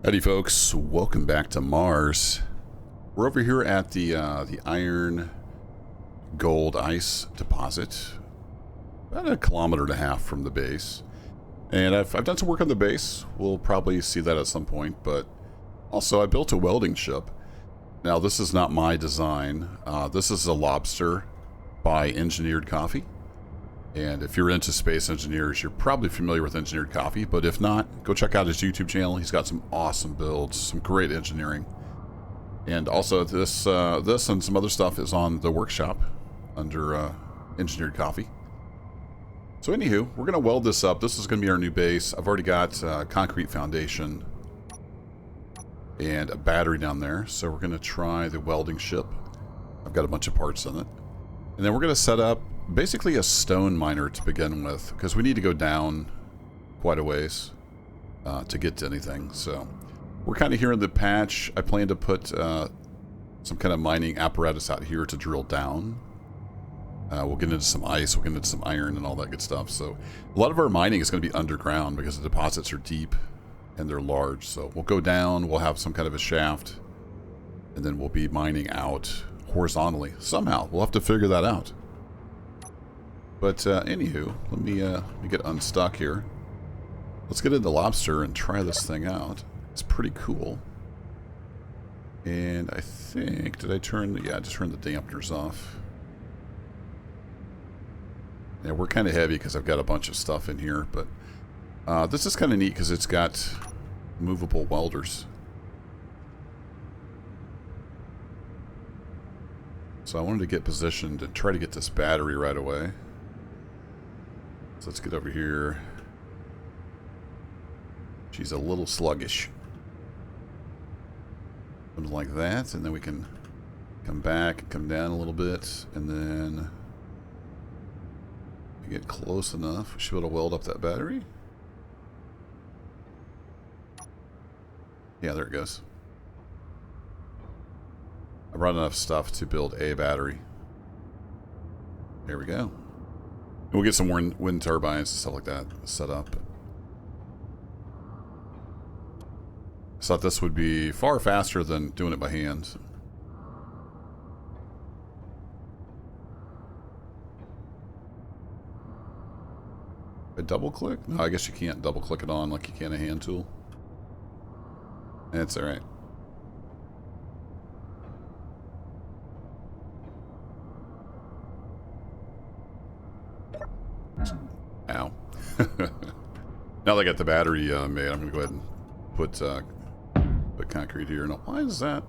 Howdy, folks. Welcome back to Mars. We're over here at the iron gold ice deposit, about 1.5 kilometers from the base. And I've done some work on the base. We'll probably see that at some point. But also, I built a welding ship. Now, this is not my design. This is a lobster by Engineered Coffee. And if you're into space engineers, you're probably familiar with Engineered Coffee, but if not, go check out his YouTube channel. He's got some awesome builds, some great engineering. And also this and some other stuff is on the workshop under Engineered Coffee. So anywho, we're going to weld this up. This is going to be our new base. I've already got concrete foundation and a battery down there. So we're going to try the welding ship. I've got a bunch of parts in it. And then we're going to set up basically a stone miner to begin with, because we need to go down quite a ways to get to anything. So we're kind of here in the patch. I plan to put some kind of mining apparatus out here to drill down. We'll get into some ice, we'll get into some iron and all that good stuff. So a lot of our mining is going to be underground because the deposits are deep and they're large. So we'll go down, we'll have some kind of a shaft, and then we'll be mining out horizontally somehow. We'll have to figure that out. But anywho, let me get unstuck here. Let's get into lobster and try this thing out. It's pretty cool. And I think, did I turn, yeah, I just turned the dampeners off. Yeah, we're kind of heavy because I've got a bunch of stuff in here, but this is kind of neat because it's got movable welders. So I wanted to get positioned and try to get this battery right away. So let's get over here. She's a little sluggish. Something like that, and then we can come back and come down a little bit, and then get close enough. We should be able to weld up that battery. Yeah, there it goes. I brought enough stuff to build a battery. There we go. And we'll get some wind turbines and stuff like that set up. I thought this would be far faster than doing it by hand. A double click? No, I guess you can't double click it on like you can a hand tool. That's alright. Ow. Now that I got the battery made, I'm going to go ahead and put concrete here. Now, why is that?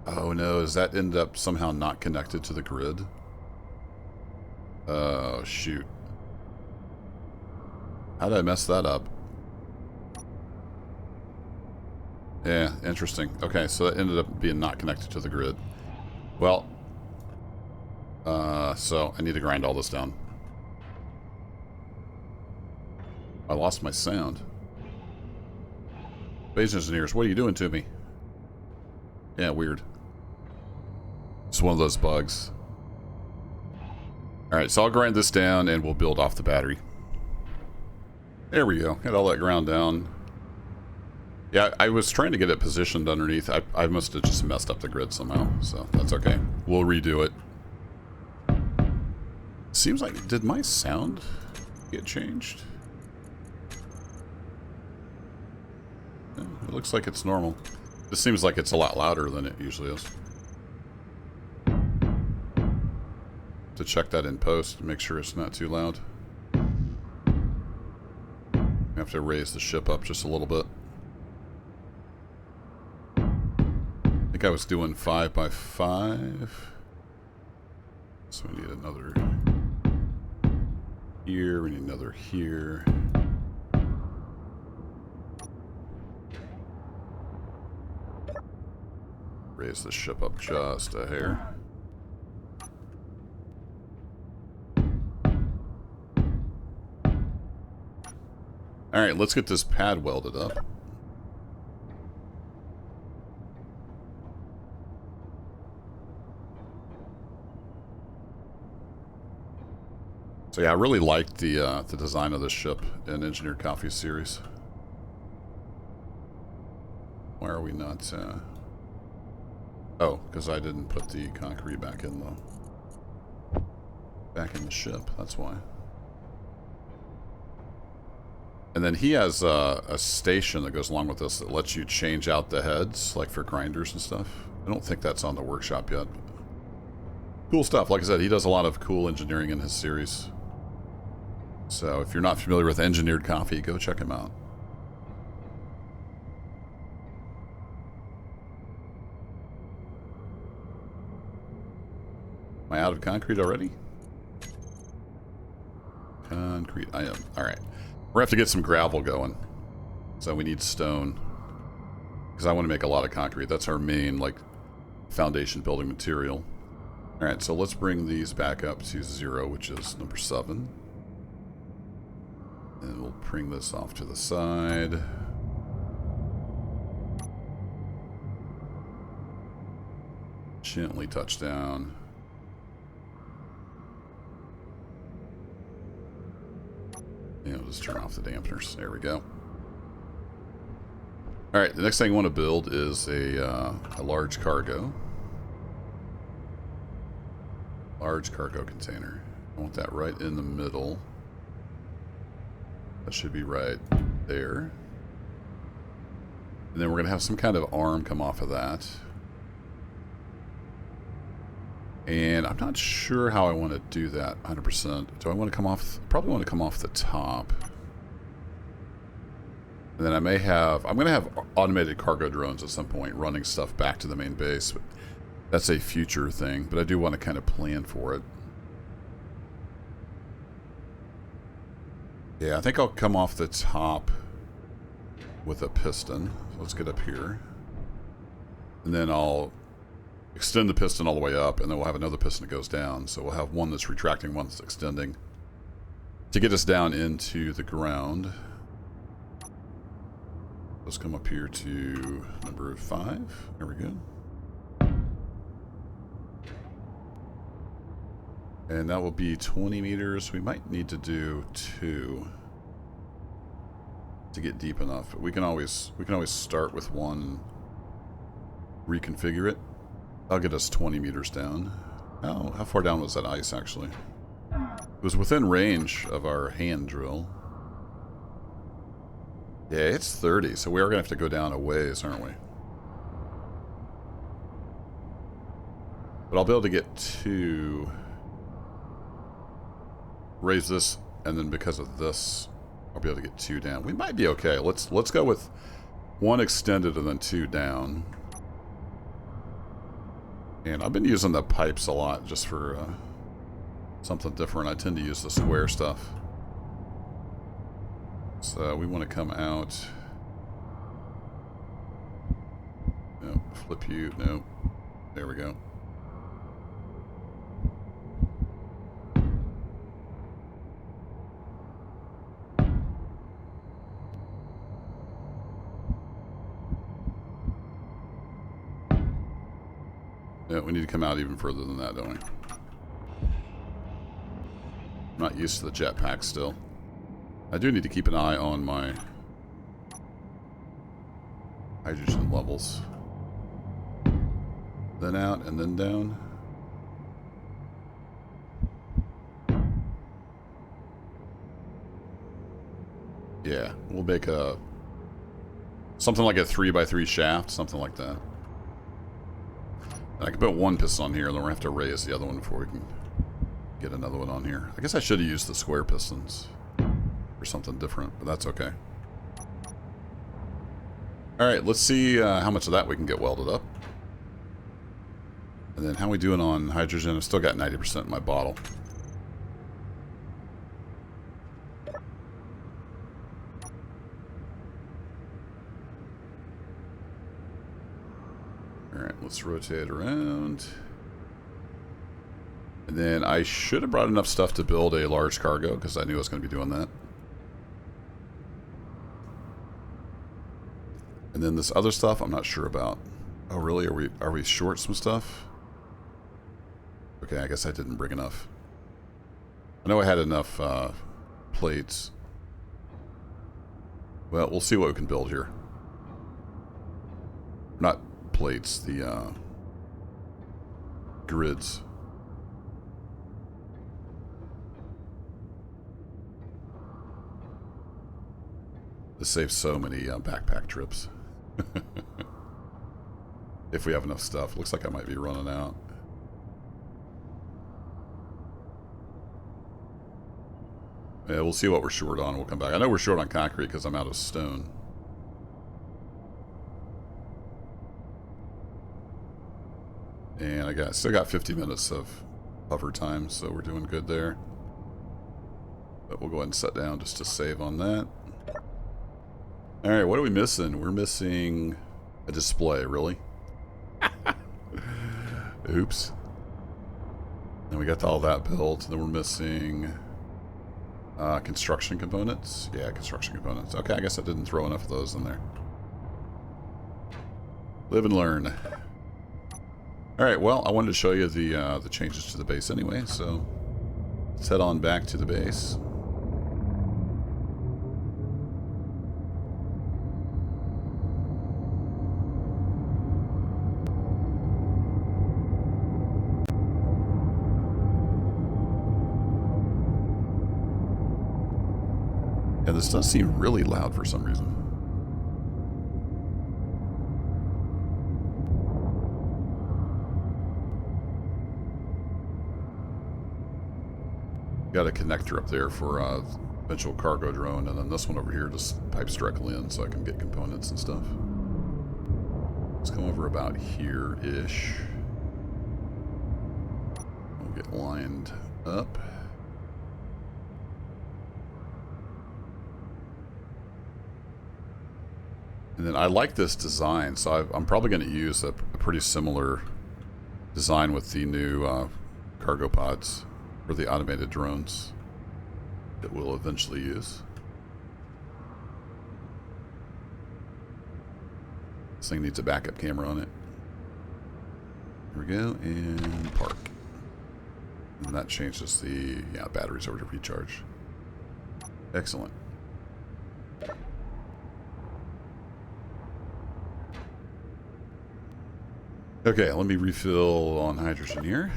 Oh no, does that end up somehow not connected to the grid? Oh, shoot. How did I mess that up? Yeah, interesting. Okay, so that ended up being not connected to the grid. Well, so I need to grind all this down. I lost my sound. Base engineers, what are you doing to me? Yeah, weird. It's one of those bugs. Alright, so I'll grind this down and we'll build off the battery. There we go. Got all that ground down. Yeah, I was trying to get it positioned underneath. I must have just messed up the grid somehow, so that's okay. We'll redo it. Seems like, did my sound get changed? It looks like it's normal. This seems like it's a lot louder than it usually is. To check that in post, make sure it's not too loud. I have to raise the ship up just a little bit. I think I was doing 5 by 5. So we need another here, we need another here. Raise the ship up just a hair. Alright, let's get this pad welded up. So yeah, I really liked the design of this ship in Engineered Coffee series. Why are we not... Oh, because I didn't put the concrete back in the ship. That's why. And then he has a station that goes along with this that lets you change out the heads, like for grinders and stuff. I don't think that's on the workshop yet. Cool stuff. Like I said, he does a lot of cool engineering in his series. So if you're not familiar with engineered coffee, go check him out. Am I out of concrete already? Concrete, I am. Alright. We're going to have to get some gravel going. So we need stone. Because I want to make a lot of concrete. That's our main, like, foundation building material. Alright, so let's bring these back up to 0, which is number 7. And we'll bring this off to the side. Gently touch down. And we'll just turn off the dampeners. There we go. Alright, the next thing I want to build is a large cargo. Large cargo container. I want that right in the middle. That should be right there. And then we're going to have some kind of arm come off of that. And I'm not sure how I want to do that 100%. Do I want to come off? Probably want to come off the top. And then I'm going to have automated cargo drones at some point running stuff back to the main base. But that's a future thing, but I do want to kind of plan for it. Yeah, I think I'll come off the top with a piston. So let's get up here. And then I'll extend the piston all the way up, and then we'll have another piston that goes down. So we'll have one that's retracting, one that's extending to get us down into the ground. Let's come up here to number 5. There we go. And that will be 20 meters. We might need to do 2 to get deep enough. We can always start with 1, reconfigure it. That'll get us 20 meters down. Oh, how far down was that ice actually? It was within range of our hand drill. Yeah, it's 30, so we are gonna have to go down a ways, aren't we? But I'll be able to get 2. Raise this, and then because of this, I'll be able to get 2 down. We might be okay. Let's go with 1 extended and then 2 down. And I've been using the pipes a lot just for something different. I tend to use the square stuff. So we want to come out. Nope. Flip you. Nope. There we go. Yeah, we need to come out even further than that, don't we? I'm not used to the jetpack still. I do need to keep an eye on my hydrogen levels. Then out and then down. Yeah, we'll make something like a 3x3 shaft, something like that. I can put 1 piston on here, and then we're going to have to raise the other one before we can get another one on here. I guess I should have used the square pistons for something different, but that's okay. Alright, let's see how much of that we can get welded up. And then how we doing on hydrogen? I've still got 90% in my bottle. Alright, let's rotate around. And then I should have brought enough stuff to build a large cargo, because I knew I was going to be doing that. And then this other stuff, I'm not sure about. Oh, really? Are we short some stuff? Okay, I guess I didn't bring enough. I know I had enough plates. Well, we'll see what we can build here. Not plates, the grids. This saves so many backpack trips. If we have enough stuff. Looks like I might be running out. Yeah, we'll see what we're short on. We'll come back. I know we're short on concrete because I'm out of stone. And I still got 50 minutes of hover time, so we're doing good there. But we'll go ahead and set down just to save on that. Alright, what are we missing? We're missing a display, really? Oops. And we got all that built, and then we're missing construction components. Yeah, construction components. Okay, I guess I didn't throw enough of those in there. Live and learn. Alright, well, I wanted to show you the changes to the base anyway, so let's head on back to the base. Yeah, this does seem really loud for some reason. Got a connector up there for eventual cargo drone, and then this one over here just pipes directly in so I can get components and stuff. Let's come over about here-ish. We'll get lined up. And then I like this design, so I'm probably going to use a pretty similar design with the new cargo pods for the automated drones that we'll eventually use. This thing needs a backup camera on it. Here we go, and park. And that changes the batteries over to recharge. Excellent. Okay, let me refill on hydrogen here.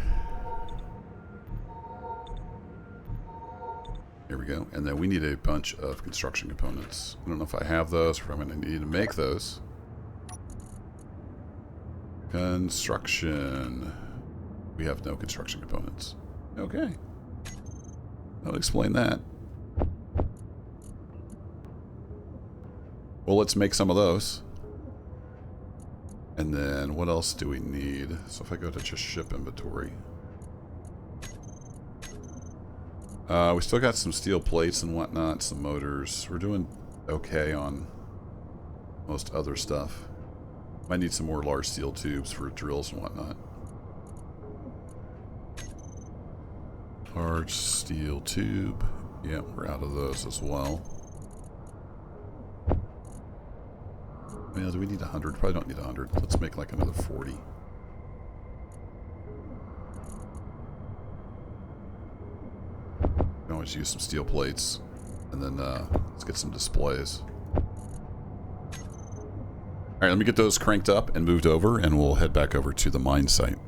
Here we go. And then we need a bunch of construction components. I don't know if I have those or if I'm going to need to make those. Construction. We have no construction components. Okay. I'll explain that. Well, let's make some of those. And then what else do we need? So if I go to just ship inventory. We still got some steel plates and whatnot, some motors. We're doing okay on most other stuff. Might need some more large steel tubes for drills and whatnot. Large steel tube. Yep, we're out of those as well. Yeah, do we need 100? Probably don't need 100. Let's make like another 40. We can always use some steel plates. And then let's get some displays. Alright, let me get those cranked up and moved over, and we'll head back over to the mine site.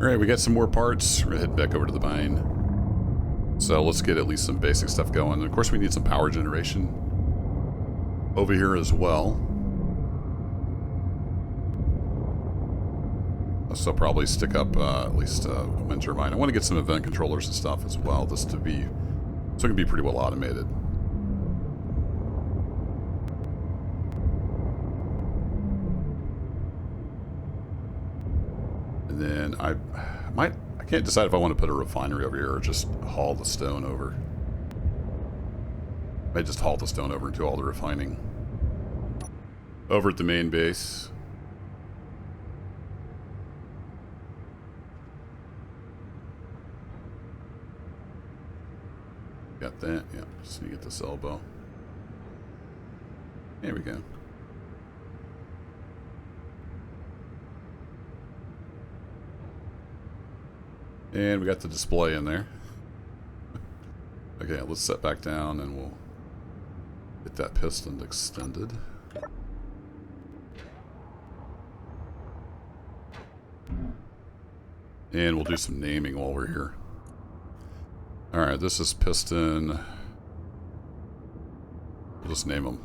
Alright, we got some more parts. We're going to head back over to the mine. So let's get at least some basic stuff going. And of course, we need some power generation over here as well. So probably stick up at least a wind turbine. I want to get some event controllers and stuff as well, just to be, so it can be pretty well automated. And then I can't decide if I want to put a refinery over here or just haul the stone over. I might just haul the stone over and do all the refining over at the main base. Got that, yeah. Just need to get this elbow. There we go. And we got the display in there. Okay, let's set back down and we'll get that piston extended. And we'll do some naming while we're here. Alright, this is piston. We'll just name them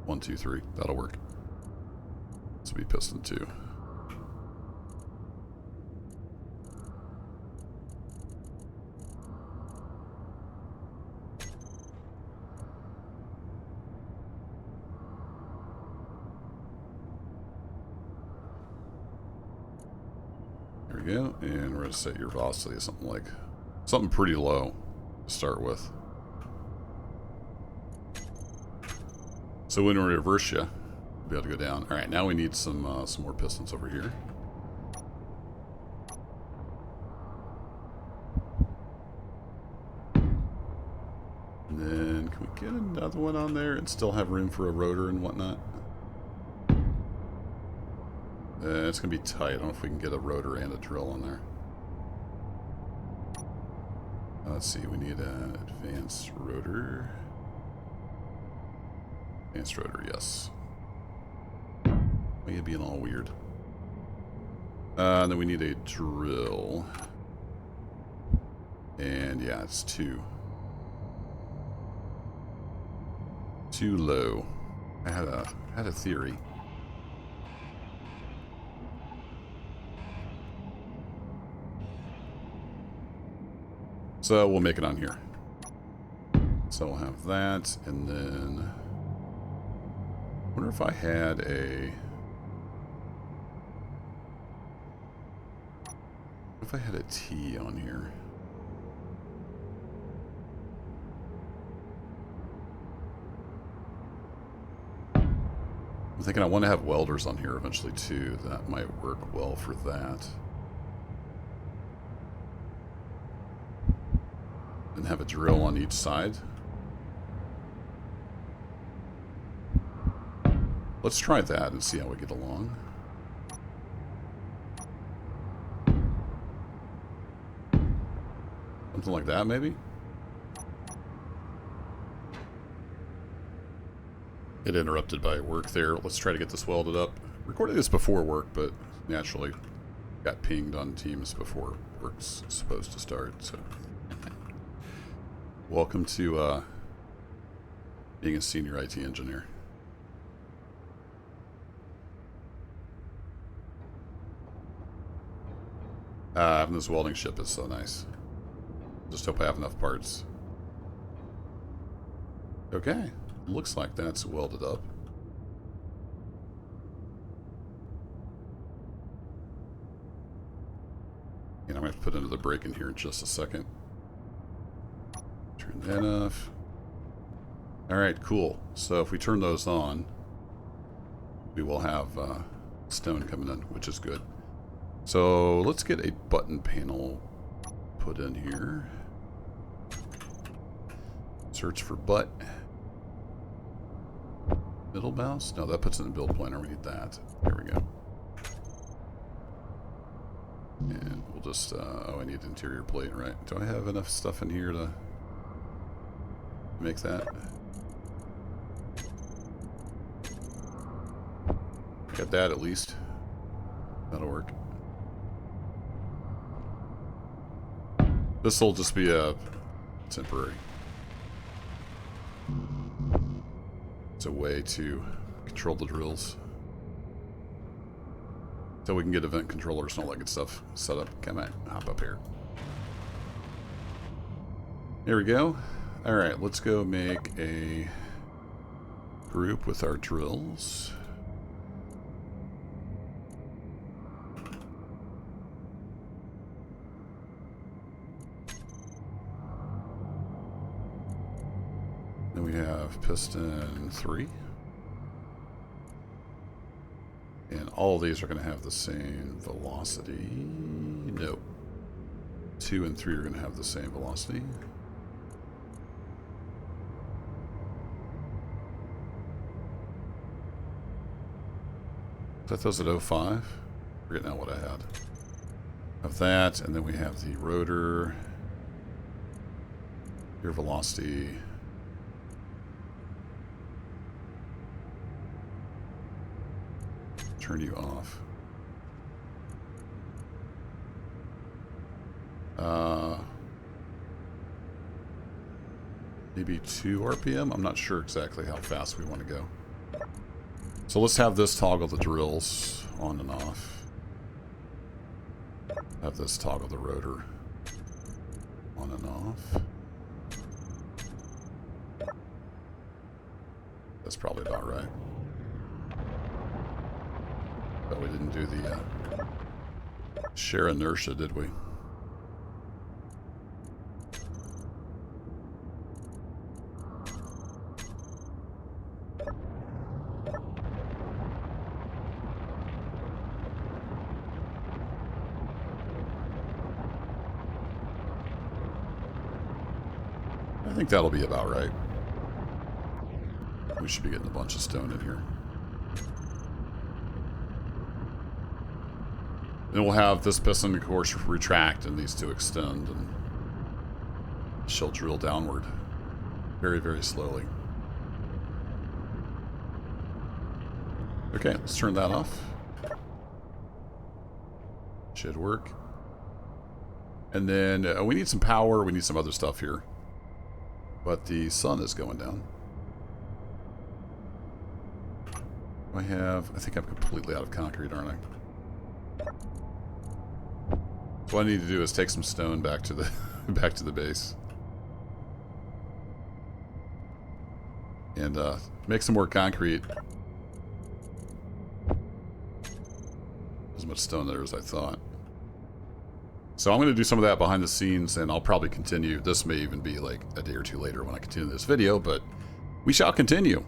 1, 2, 3. That'll work. This will be piston 2. There we go. And we're going to set your velocity to something pretty low to start with. So when we reverse you, we'll be able to go down. All right, now we need some more pistons over here. And then can we get another one on there and still have room for a rotor and whatnot? It's going to be tight. I don't know if we can get a rotor and a drill on there. Let's see, we need an advanced rotor. Advanced rotor, yes. Maybe being all weird. And then we need a drill. And yeah, it's 2. Too low. I had a theory. So we'll make it on here. So we'll have that, and then I wonder if I had a T on here. I'm thinking I want to have welders on here eventually too. That might work well for that. And have a drill on each side. Let's try that and see how we get along. Something like that, maybe? Get interrupted by work there. Let's try to get this welded up. Recorded this before work, but naturally got pinged on Teams before work's supposed to start, so... Welcome to being a senior IT engineer. Having this welding ship is so nice. Just hope I have enough parts. Okay, looks like that's welded up. And I'm going to put another brake in here in just a second. Turn that off. Alright, cool. So if we turn those on, we will have stone coming in, which is good. So let's get a button panel put in here. Search for butt. Middle mouse? No, that puts it in build planner. We need that. There we go. And we'll just, oh, I need interior plate, right? Do I have enough stuff in here to make that? Got that at least. That'll work. This will just be a temporary. It's a way to control the drills. So we can get event controllers and all that good stuff set up. Come on, hop up here. There we go. Alright, let's go make a group with our drills. Then we have piston 3. And all of these are going to have the same velocity. Nope. 2 and 3 are going to have the same velocity. Set those at 05. Forget now what I had. Of that, and then we have the rotor. Your velocity. Turn you off. Maybe 2 RPM. I'm not sure exactly how fast we want to go. So let's have this toggle the drills on and off. Have this toggle the rotor on and off. That's probably about right. But we didn't do the share inertia, did we? I think that'll be about right. We should be getting a bunch of stone in here. Then we'll have this piston, of course, retract and these two extend, and she'll drill downward very, very slowly. Okay, let's turn that off. Should work. And then we need some power. We need some other stuff here. But the sun is going down. I think I'm completely out of concrete, aren't I? What I need to do is take some stone back to the back to the base. And make some more concrete. As much stone there as I thought. So I'm going to do some of that behind the scenes, and I'll probably continue. This may even be like a day or two later when I continue this video, but we shall continue.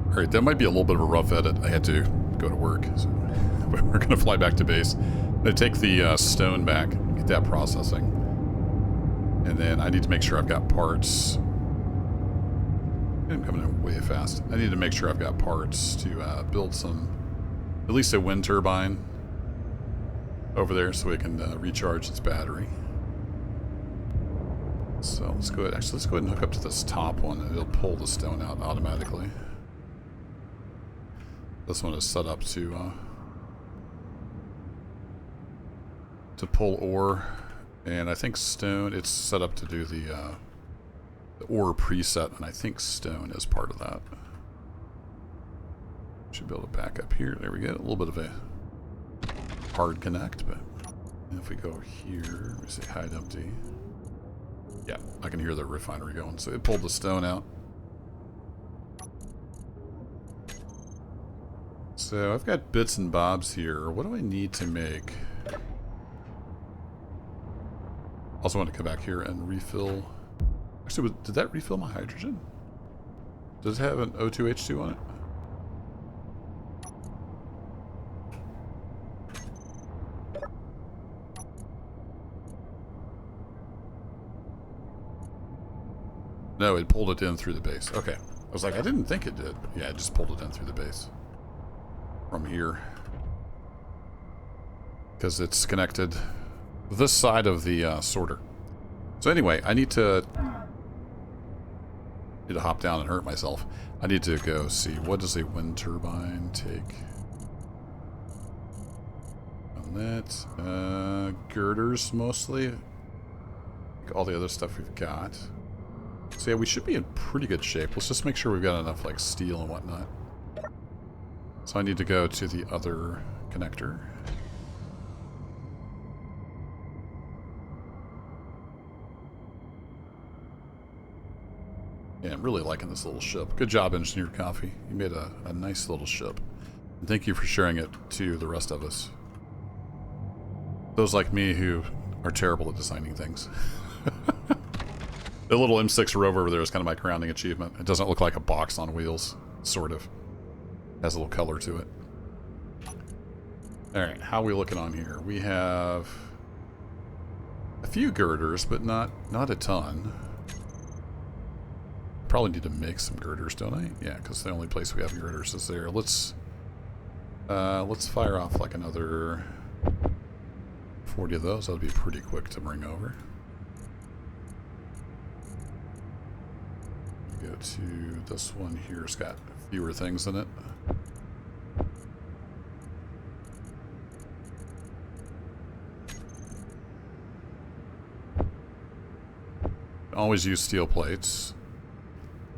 Alright, that might be a little bit of a rough edit. I had to go to work. So we're going to fly back to base. I'm going to take the stone back, get that processing. And then I need to make sure I've got parts. I'm coming in way fast. I need to make sure I've got parts to build some, at least a wind turbine over there so we can recharge its battery. So let's go ahead. Actually, let's go ahead and hook up to this top one, and it'll pull the stone out automatically. This one is set up to pull ore, and I think stone. It's set up to do the ore preset, and I think stone is part of that. Should be able to back up here. There we go. A little bit of a hard connect, but if we go here, we say hide empty. Yeah, I can hear the refinery going. So it pulled the stone out. So I've got bits and bobs here. What do I need to make? Also want to come back here and refill. Actually, did that refill my hydrogen? Does it have an O2H2 on it? No, it pulled it in through the base. Okay. I was like, I didn't think it did. Yeah, it just pulled it in through the base. From here. Because it's connected this side of the sorter. So anyway, I need to hop down and hurt myself. I need to go see, what does a wind turbine take? On that. Girders mostly. All the other stuff we've got. So yeah, we should be in pretty good shape. Let's just make sure we've got enough like steel and whatnot. So I need to go to the other connector. Yeah, I'm really liking this little ship. Good job, Engineer Coffee. You made a nice little ship. And thank you for sharing it to the rest of us. Those like me who are terrible at designing things. The little M6 rover over there is kind of my crowning achievement. It doesn't look like a box on wheels, sort of. Has a little color to it. Alright, how are we looking on here? We have a few girders, but not a ton. Probably need to make some girders, don't I? Yeah, because the only place we have girders is there. Let's fire off like another 40 of those. That'll be pretty quick to bring over. Go to this one here. It's got fewer things in it. always use steel plates.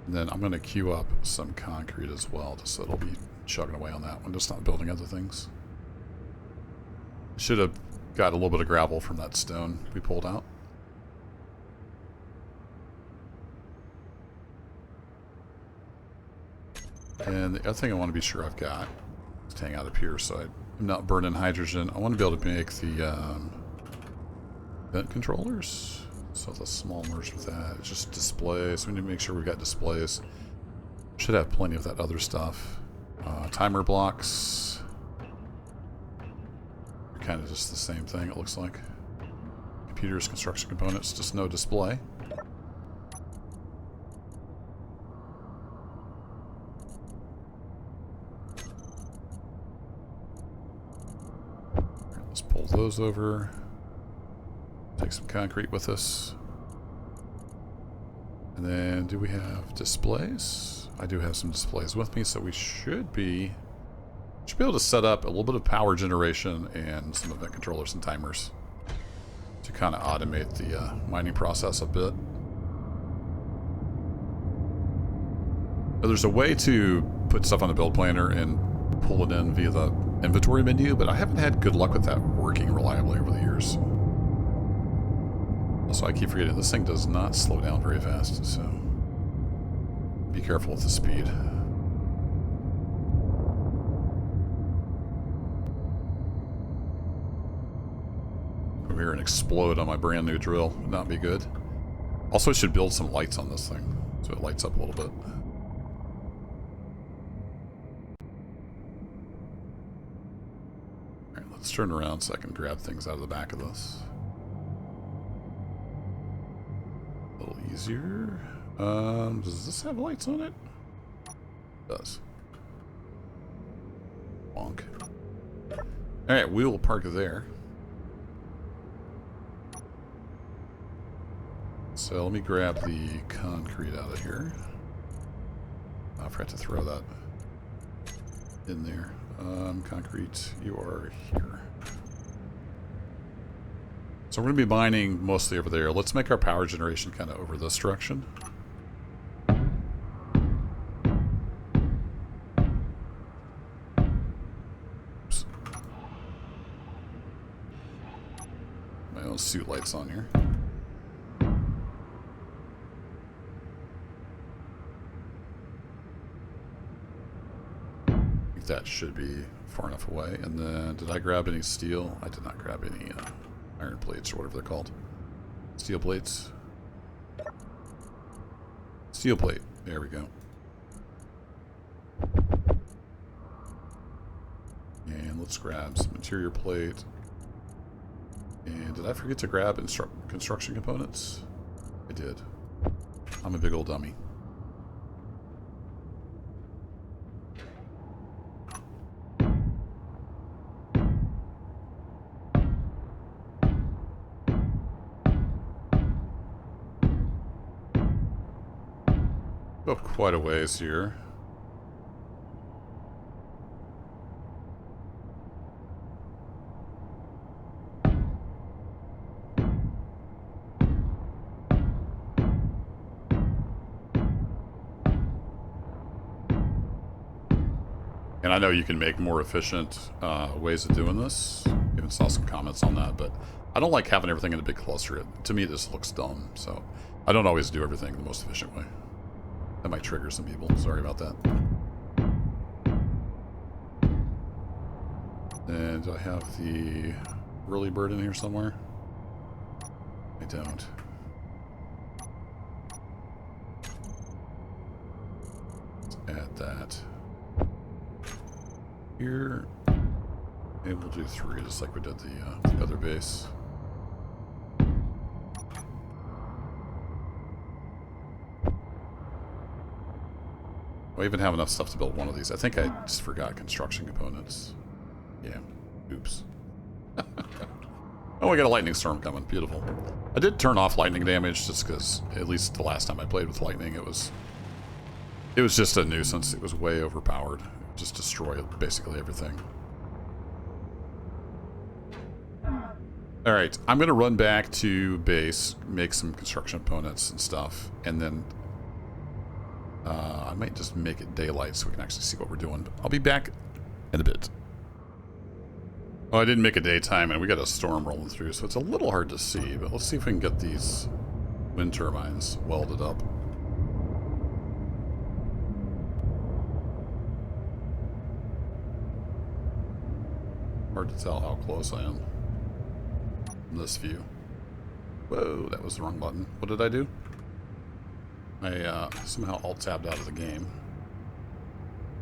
And then I'm going to queue up some concrete as well, just so it'll be chugging away on that one, just not building other things. Should have got a little bit of gravel from that stone we pulled out. And the other thing I want to be sure I've got is hang out up here so I'm not burning hydrogen. I want to be able to make the vent controllers. So the small merge with that. It's just displays. We need to make sure we've got displays. Should have plenty of that other stuff. Timer blocks. Kind of just the same thing, it looks like. Computers, construction components, just no display. Right, let's pull those over. Take some concrete with us. And then, do we have displays? I do have some displays with me, so we should be able to set up a little bit of power generation and some event controllers and timers to kind of automate the mining process a bit. Now, there's a way to put stuff on the build planner and pull it in via the inventory menu, but I haven't had good luck with that working reliably over the years. Also, I keep forgetting this thing does not slow down very fast, so be careful with the speed. Come here and explode on my brand new drill. Would not be good. Also, I should build some lights on this thing so it lights up a little bit. Alright, let's turn around so I can grab things out of the back of this. A little easier. Does this have lights on it? It does. Bonk. Alright, we will park there. So let me grab the concrete out of here. I forgot to throw that in there. Concrete, you are here. So we're going to be mining mostly over there. Let's make our power generation kind of over this direction. Oops. My own suit lights on here. That should be far enough away. And then, did I grab any steel? I did not grab any iron plates or whatever they're called. Steel plates. Steel plate. There we go. And let's grab some interior plate. And did I forget to grab construction components? I did. I'm a big old dummy. Up quite a ways here. And I know you can make more efficient ways of doing this. Even saw some comments on that, but I don't like having everything in a big cluster. To me, this looks dumb, so I don't always do everything the most efficient way. That might trigger some people. Sorry about that. And do I have the whirly bird in here somewhere? I don't. Let's add that here. And we'll do 3 just like we did the other base. I even have enough stuff to build one of these. I think I just forgot construction components. Yeah. Oops. Oh, we got a lightning storm coming. Beautiful. I did turn off lightning damage just because, at least the last time I played with lightning, it was just a nuisance. It was way overpowered. It just destroyed basically everything. All right, I'm going to run back to base, make some construction components and stuff, and then I might just make it daylight so we can actually see what we're doing. But I'll be back in a bit. Oh, I didn't make a daytime, and we got a storm rolling through, so it's a little hard to see, but let's see if we can get these wind turbines welded up. Hard to tell how close I am from this view. Whoa, that was the wrong button. What did I do? I somehow alt-tabbed out of the game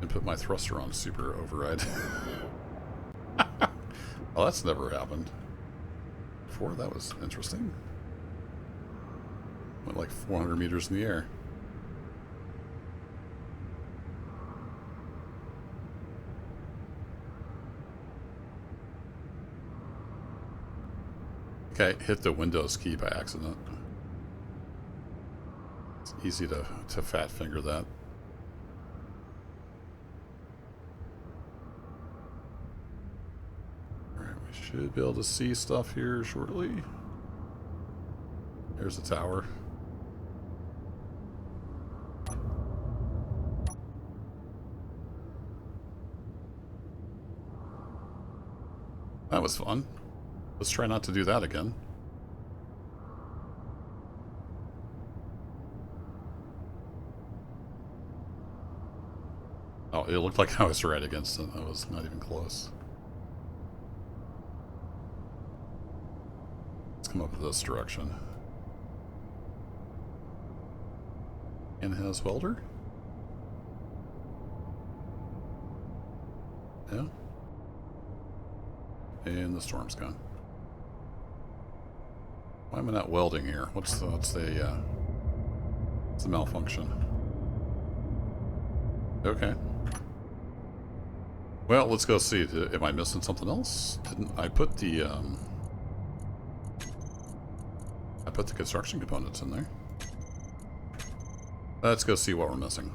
and put my thruster on super override. Well, that's never happened before. That was interesting. Went like 400 meters in the air. Okay, hit the Windows key by accident. It's easy to fat finger that. Alright, we should be able to see stuff here shortly. There's the tower. That was fun. Let's try not to do that again. Oh, it looked like I was right against it. I was not even close. Let's come up this direction. In-house welder? Yeah. And the storm's gone. Why am I not welding here? What's the malfunction? Okay. Well, let's go see. Am I missing something else? Didn't I put the construction components in there? Let's go see what we're missing.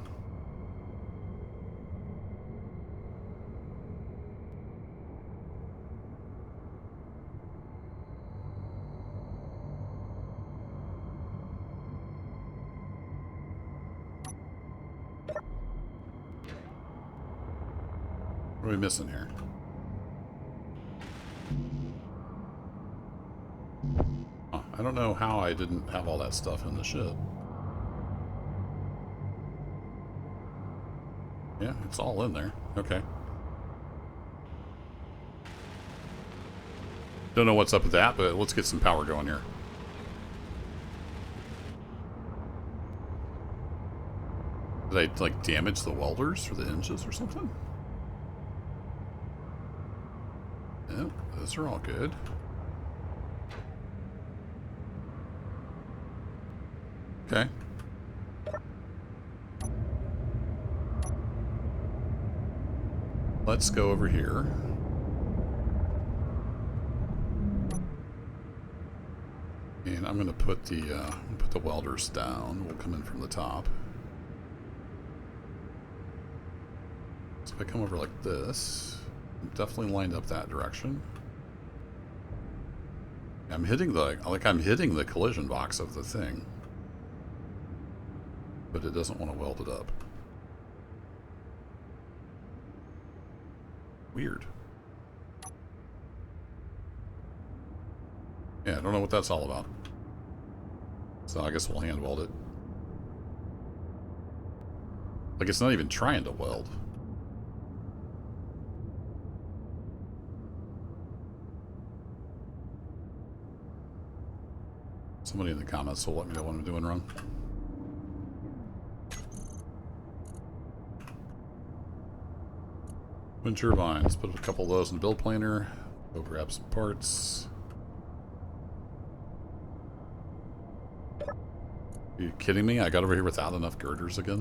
What are we missing here? Oh, I don't know how I didn't have all that stuff in the ship. Yeah, it's all in there. Okay. Don't know what's up with that, but let's get some power going here. Did I, like, damage the welders or the hinges or something? Yeah, those are all good. Okay. Let's go over here. And I'm going to put the welders down. We'll come in from the top. So if I come over like this, I'm definitely lined up that direction. I'm hitting the collision box of the thing, but it doesn't want to weld it up. Weird. Yeah, I don't know what that's all about. So I guess we'll hand weld it. Like, it's not even trying to weld. Somebody in the comments will let me know what I'm doing wrong. Wind turbines. Put a couple of those in the build planer. Go grab some parts. Are you kidding me? I got over here without enough girders again?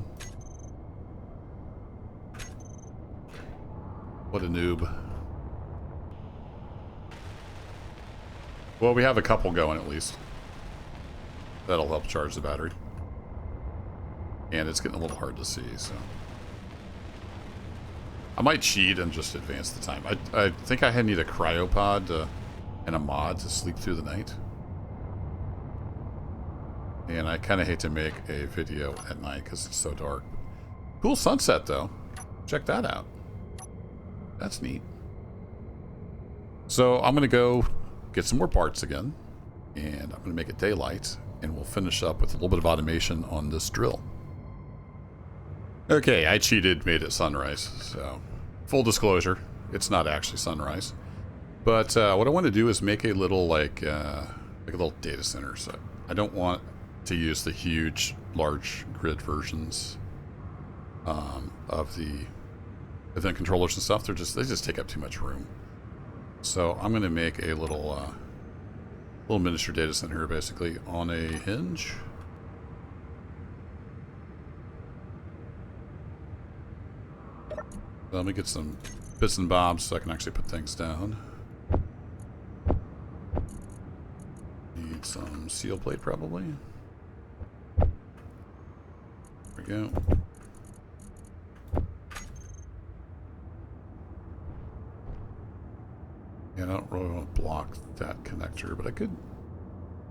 What a noob. Well, we have a couple going at least. That'll help charge the battery. And it's getting a little hard to see, so... I might cheat and just advance the time. I think I need a cryopod to and a mod to sleep through the night. And I kind of hate to make a video at night because it's so dark. Cool sunset, though. Check that out. That's neat. So I'm going to go get some more parts again. And I'm going to make it daylight. And we'll finish up with a little bit of automation on this drill. Okay, I cheated, made it sunrise. So, full disclosure, it's not actually sunrise. But what I want to do is make a little, like a little data center. So I don't want to use the huge, large grid versions of the event controllers and stuff. They just take up too much room. So I'm going to make a little miniature data center here, basically on a hinge. Let me get some bits and bobs so I can actually put things down. Need some seal plate, probably. There we go. Yeah, I don't really want to block that connector, but I could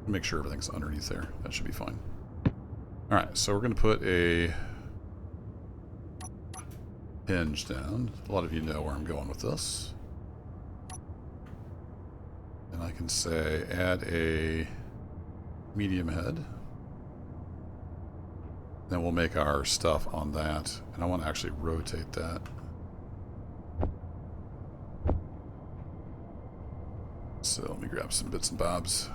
make sure everything's underneath there. That should be fine. Alright, so we're going to put a hinge down. A lot of you know where I'm going with this. And I can say add a medium head. Then we'll make our stuff on that. And I want to actually rotate that. So let me grab some bits and bobs.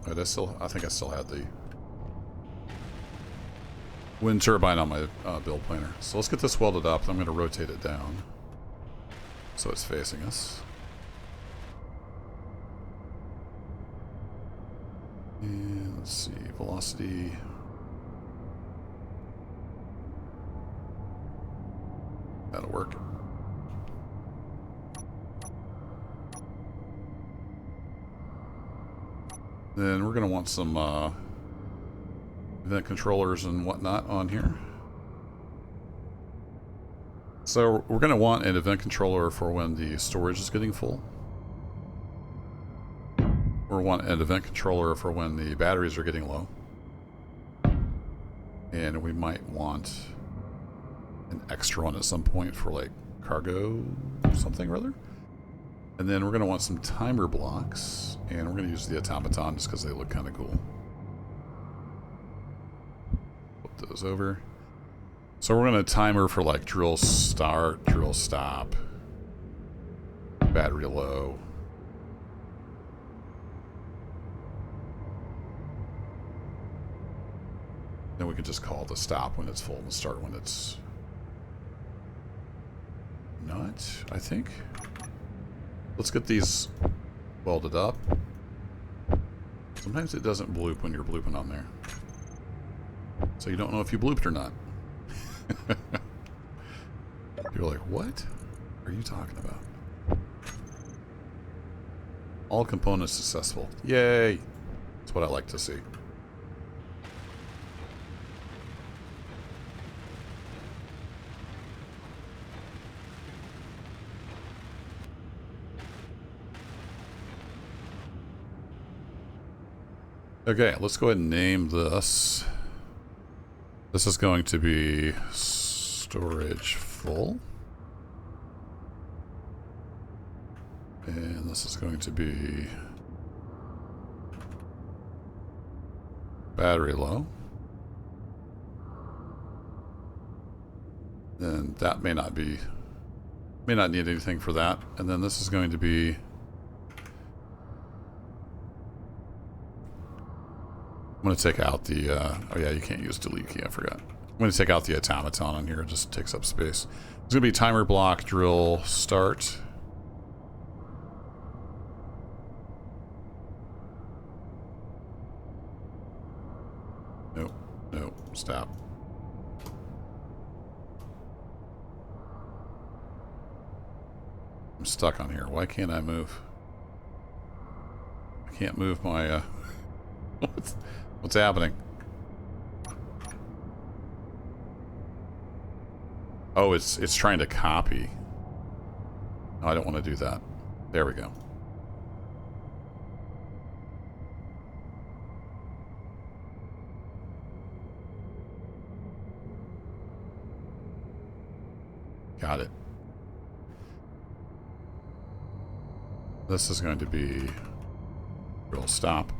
Wait, I think I still had the wind turbine on my build planner. So let's get this welded up. I'm going to rotate it down so it's facing us. And let's see, velocity. That'll work. Then we're going to want some event controllers and whatnot on here. So we're going to want an event controller for when the storage is getting full. Or want an event controller for when the batteries are getting low. And we might want an extra one at some point for like cargo something or other. And then we're going to want some timer blocks. And we're going to use the automaton just because they look kind of cool. Flip those over. So we're going to timer for like drill start, drill stop, battery low. Then we can just call the stop when it's full and start when it's not, I think. Let's get these welded up. Sometimes it doesn't bloop when you're blooping on there. So you don't know if you blooped or not. You're like, what are you talking about? All components successful. Yay! That's what I like to see. Okay, let's go ahead and name this. This is going to be storage full. And this is going to be battery low. And that may not need anything for that. And then this is going to be I'm going to take out the, oh yeah, you can't use delete key, I forgot. I'm going to take out the automaton on here, it just takes up space. It's going to be timer block, drill, start. Nope, nope, stop. I'm stuck on here, why can't I move? I can't move my, What's happening? Oh, it's trying to copy. No, I don't want to do that. There we go. Got it. This is going to be drill stop.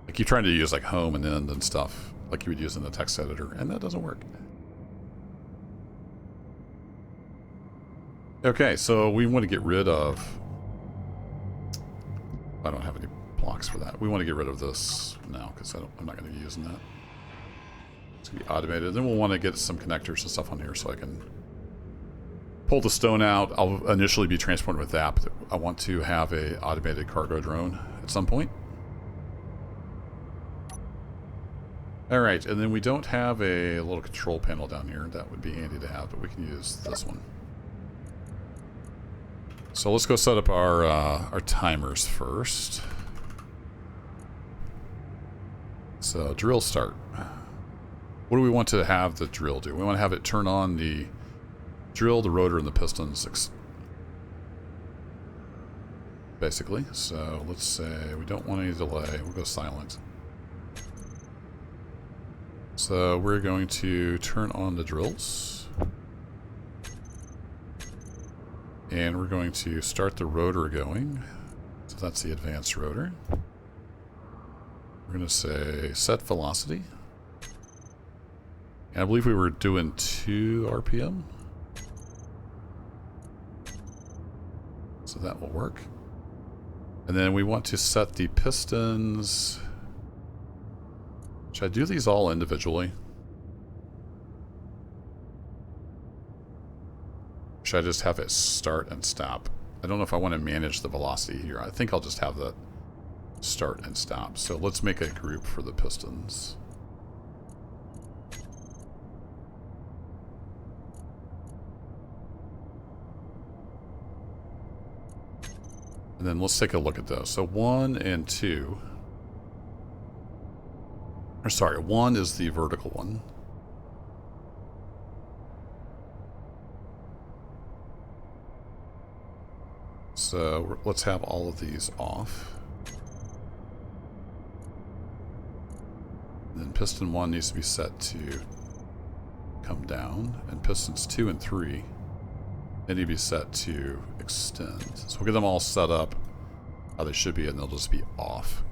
I keep trying to use like home and end and stuff like you would use in the text editor, and that doesn't work. Okay, so we want to get rid of... I don't have any blocks for that. We want to get rid of this now because I'm not going to be using that. It's going to be automated. Then we'll want to get some connectors and stuff on here so I can pull the stone out. I'll initially be transporting with that, but I want to have a automated cargo drone at some point. Alright, and then we don't have a little control panel down here. That would be handy to have, but we can use this one. So let's go set up our timers first. So drill start. What do we want to have the drill do? We want to have it turn on the drill, the rotor, and the pistons, basically. So let's say we don't want any delay. We'll go silent. So we're going to turn on the drills. And we're going to start the rotor going. So that's the advanced rotor. We're going to say set velocity. And I believe we were doing 2 RPM. So that will work. And then we want to set the pistons. Should I do these all individually? Should I just have it start and stop? I don't know if I want to manage the velocity here. I think I'll just have the start and stop. So let's make a group for the pistons. And then let's take a look at those. So 1 and 2. Or sorry, 1 is the vertical one. So let's have all of these off. And then piston 1 needs to be set to come down. And pistons 2 and 3, they need to be set to extend. So we'll get them all set up how they should be, and they'll just be off.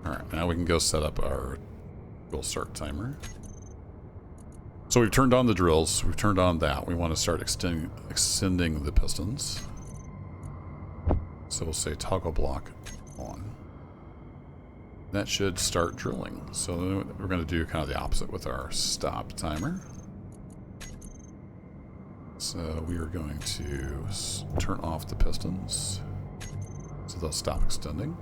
Alright, now we can go set up our drill start timer. So we've turned on the drills, we've turned on that. We want to start extending the pistons. So we'll say toggle block on. That should start drilling. So we're going to do kind of the opposite with our stop timer. So we are going to turn off the pistons so they'll stop extending.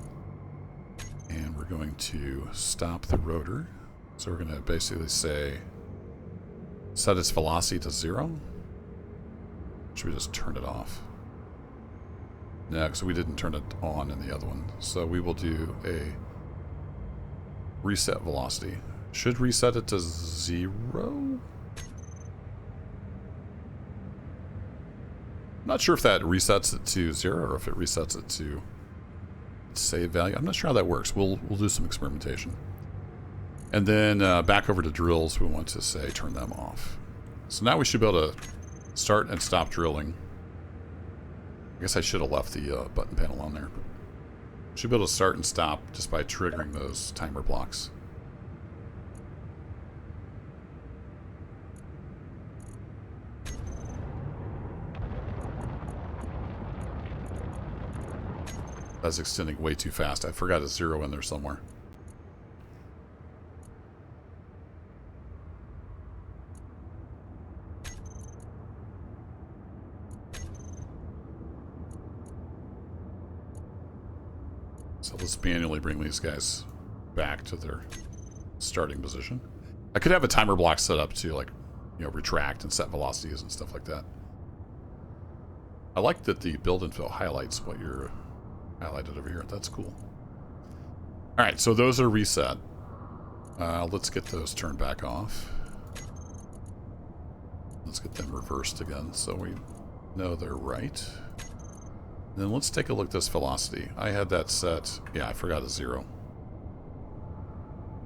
And we're going to stop the rotor. So we're going to basically say set its velocity to 0. Should we just turn it off? No, because we didn't turn it on in the other one. So we will do a reset velocity. Should reset it to 0. Not sure if that resets it to 0 or if it resets it to save value. I'm not sure how that works. We'll do some experimentation. And then back over to drills, we want to say turn them off. So now we should be able to start and stop drilling. I guess I should have left the button panel on there. But should be able to start and stop just by triggering those timer blocks. That's extending way too fast. I forgot a 0 in there somewhere. So let's manually bring these guys back to their starting position. I could have a timer block set up to, like, you know, retract and set velocities and stuff like that. I like that the build info highlights what you're highlighted over here. That's cool. Alright, so those are reset. Let's get those turned back off. Let's get them reversed again so we know they're right. Then let's take a look at this velocity. I had that set. Yeah, I forgot a 0.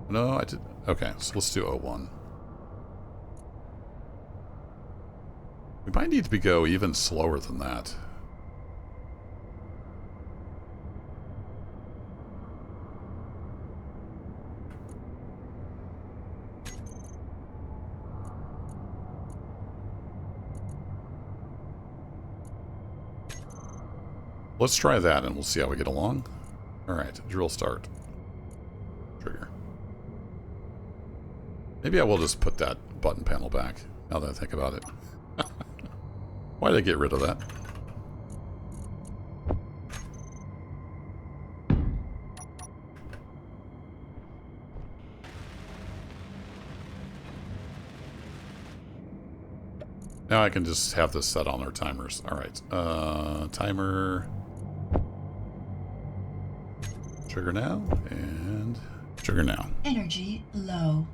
No, I did. Okay, so let's do 01. We might need to go even slower than that. Let's try that and we'll see how we get along. Alright, drill start. Trigger. Maybe I will just put that button panel back, now that I think about it. Why did I get rid of that? Now I can just have this set on our timers. Alright, timer... Trigger now, and trigger now. Energy low.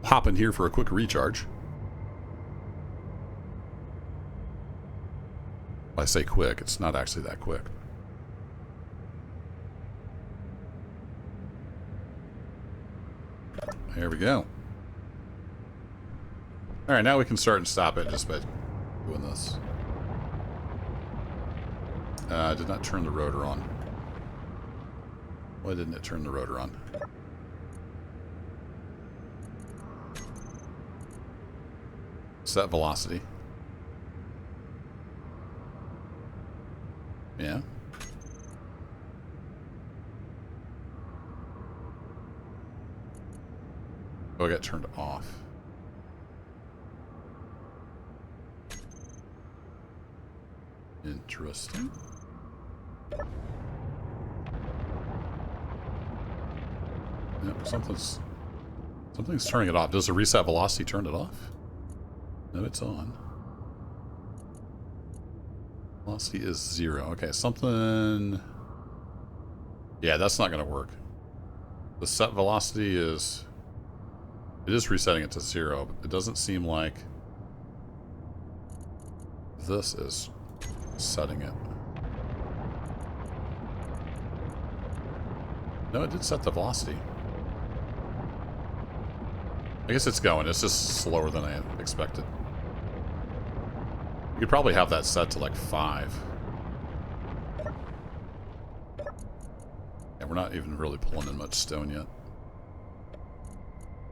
Hop in here for a quick recharge. I say quick, it's not actually that quick. There we go. Alright, now we can start and stop it just by doing this. Did not turn the rotor on. Why didn't it turn the rotor on? Set velocity. Yeah. Oh, I got turned off. Interesting. Yep, something's turning it off. Does the reset velocity turn it off? No, it's on. Velocity is 0. Okay, something... Yeah, that's not going to work. The set velocity is... It is resetting it to 0, but it doesn't seem like this is setting it. No, it did set the velocity. I guess it's going. It's just slower than I expected. You could probably have that set to like 5. Yeah, we're not even really pulling in much stone yet.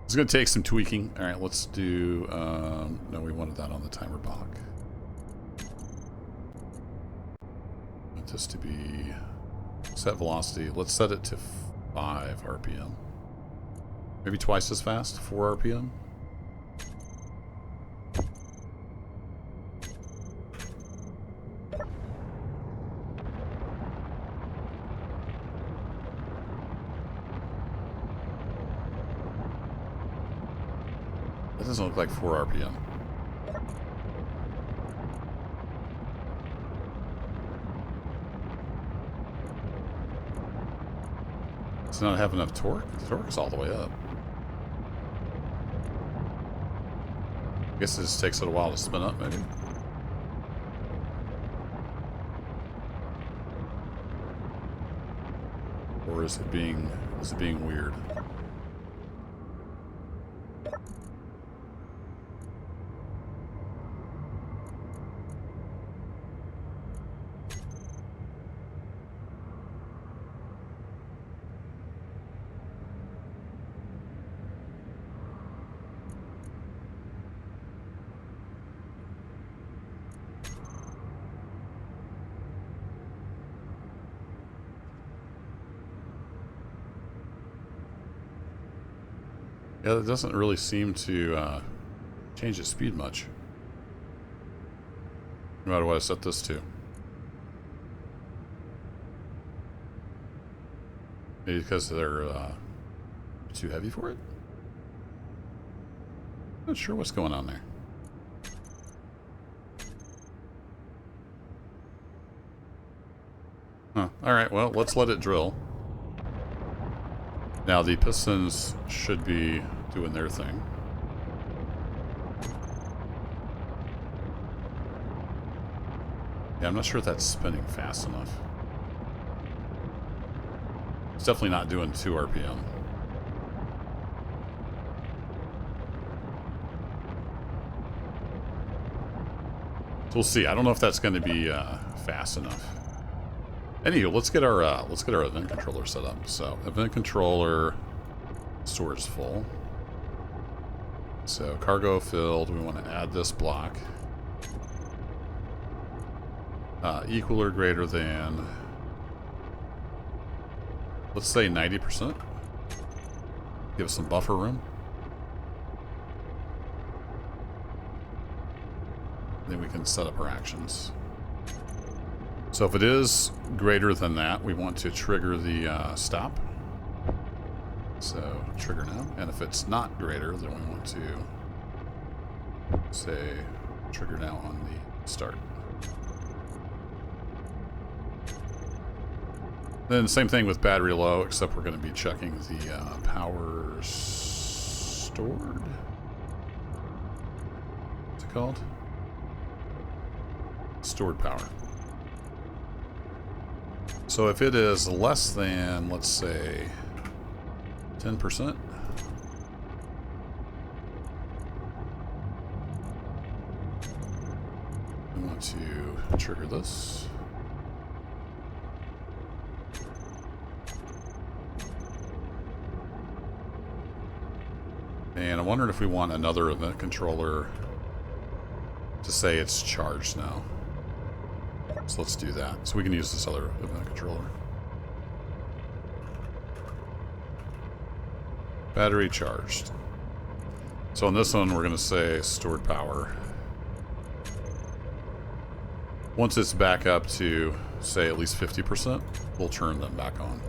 It's going to take some tweaking. All right, let's do... no, we wanted that on the timer block. Want this to be set velocity. Let's set it to 5 RPM. Maybe twice as fast, 4 RPM. That doesn't look like 4 RPM. Does not have enough torque? The torque is all the way up. I guess it just takes it a while to spin up, maybe. Or is it being weird? Yeah, that doesn't really seem to change its speed much. No matter what I set this to. Maybe because they're too heavy for it? Not sure what's going on there. Huh. Alright, well, let's let it drill. Now, the pistons should be doing their thing. Yeah, I'm not sure if that's spinning fast enough. It's definitely not doing 2 RPM. So we'll see. I don't know if that's going to be fast enough. Anywho, let's get our event controller set up. So event controller, storage full. So cargo filled. We want to add this block. Equal or greater than, let's say 90%. Give us some buffer room. Then we can set up our actions. So if it is greater than that, we want to trigger the stop. So trigger now. And if it's not greater, then we want to say trigger now on the start. Then same thing with battery low, except we're going to be checking the power stored. What's it called? Stored power. So if it is less than, let's say, 10%, we want to trigger this. And I'm wondering if we want another event controller to say it's charged now. So let's do that. So we can use this other event controller. Battery charged. So on this one, we're going to say stored power. Once it's back up to, say, at least 50%, we'll turn them back on.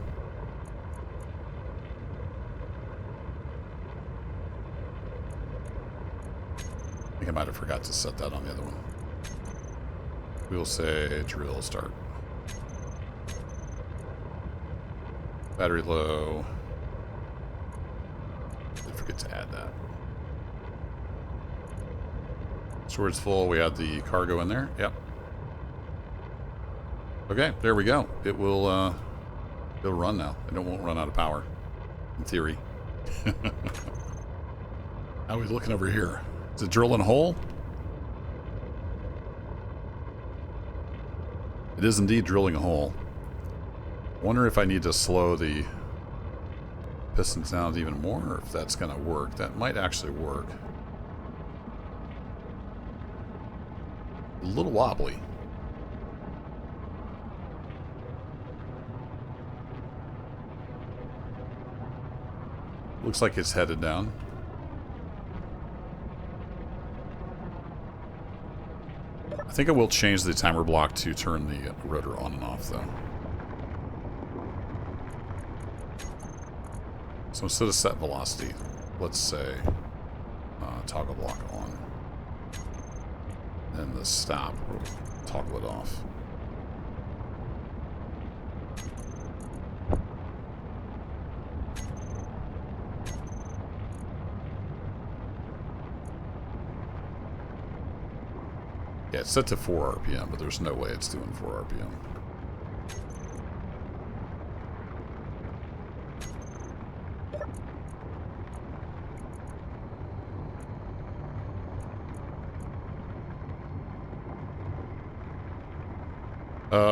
I think I might have forgot to set that on the other one. We'll say drill start. Battery low. Did forget to add that. Storage full. We add the cargo in there. Yep. Okay, there we go. It will it'll run now, and it won't run out of power. In theory. How are we looking over here? Is it drilling a hole? It is indeed drilling a hole. Wonder if I need to slow the pistons down even more, or if that's going to work. That might actually work. A little wobbly. Looks like it's headed down. I think I will change the timer block to turn the rotor on and off, though. So instead of set velocity, let's say toggle block on. And the stop, we'll toggle it off. Yeah, it's set to 4 RPM, but there's no way it's doing 4 RPM.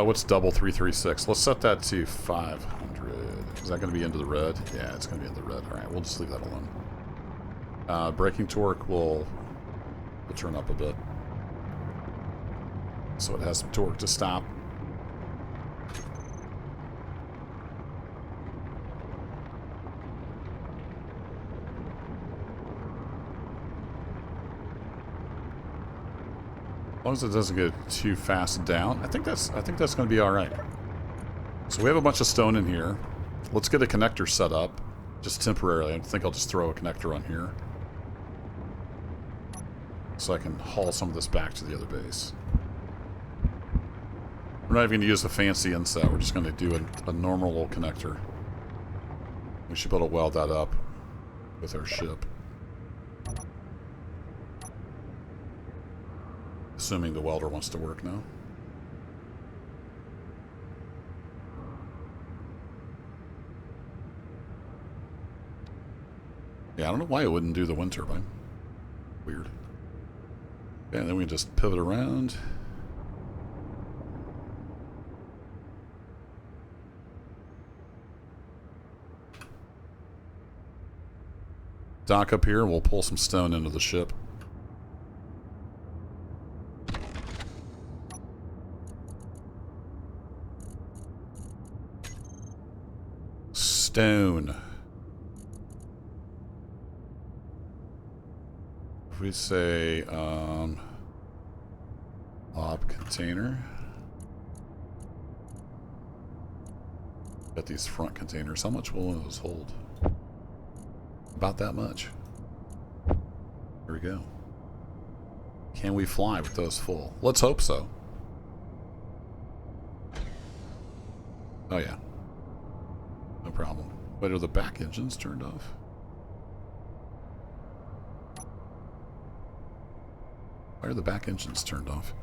What's double 336? Let's set that to 500. Is that going to be into the red? Yeah, it's going to be in the red. All right, we'll just leave that alone. Braking torque will turn up a bit, so it has some torque to stop. As long as it doesn't get too fast down, I think that's going to be all right. So we have a bunch of stone in here. Let's get a connector set up, just temporarily. I think I'll just throw a connector on here, so I can haul some of this back to the other base. We're not even going to use a fancy inset. We're just going to do a normal little connector. We should be able to weld that up with our ship. Assuming the welder wants to work now. Yeah, I don't know why it wouldn't do the wind turbine. Weird. Okay, and then we can just pivot around. Dock up here and we'll pull some stone into the ship. Stone. If we say ob container. Got these front containers. How much will those hold? About that much. There we go. Can we fly with those full? Let's hope so. Oh yeah. No problem. Wait, are the back engines turned off? Why are the back engines turned off?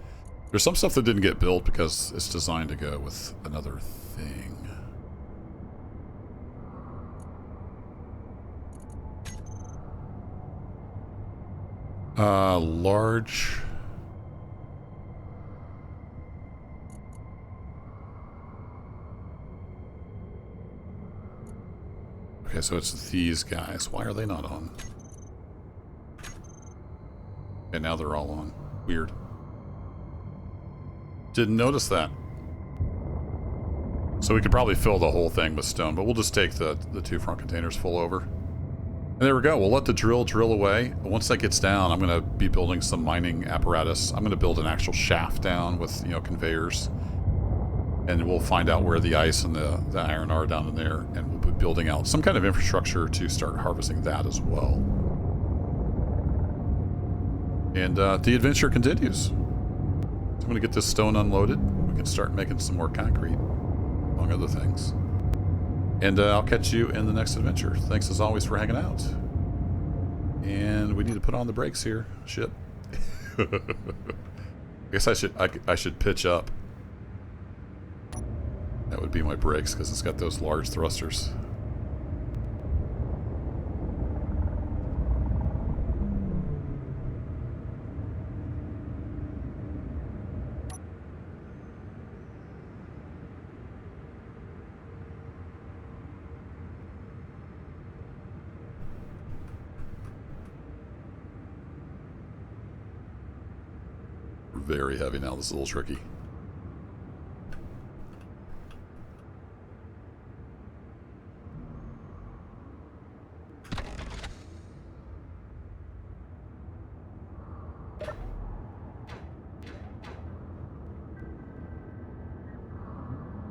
There's some stuff that didn't get built because it's designed to go with another thing. Large. Okay, so it's these guys. Why are they not on? Okay, now they're all on. Weird. Didn't notice that. So we could probably fill the whole thing with stone, but we'll just take the two front containers full over. And there we go. We'll let the drill away. Once that gets down, I'm going to be building some mining apparatus. I'm going to build an actual shaft down with, you know, conveyors. And we'll find out where the ice and the iron are down in there. And we'll be building out some kind of infrastructure to start harvesting that as well. And the adventure continues. So I'm going to get this stone unloaded. We can start making some more concrete, among other things. And I'll catch you in the next adventure. Thanks as always for hanging out. And we need to put on the brakes here, ship. I guess I should pitch up. That would be my brakes because it's got those large thrusters. Very heavy now. This is a little tricky.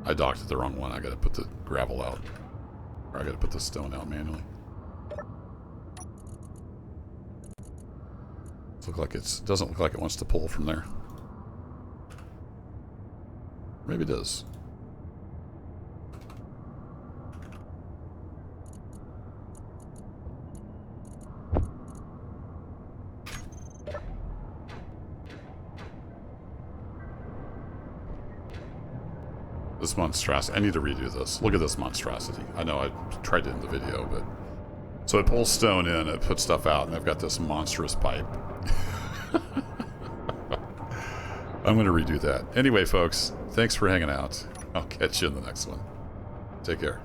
I docked at the wrong one. I gotta put the gravel out. Or I gotta put the stone out manually. Doesn't look like it wants to pull from there. Maybe it does. This monstrosity. I need to redo this. Look at this monstrosity. I know I tried it in the video, but... So it pulls stone in, it puts stuff out, and I've got this monstrous pipe. I'm going to redo that. Anyway, folks, thanks for hanging out. I'll catch you in the next one. Take care.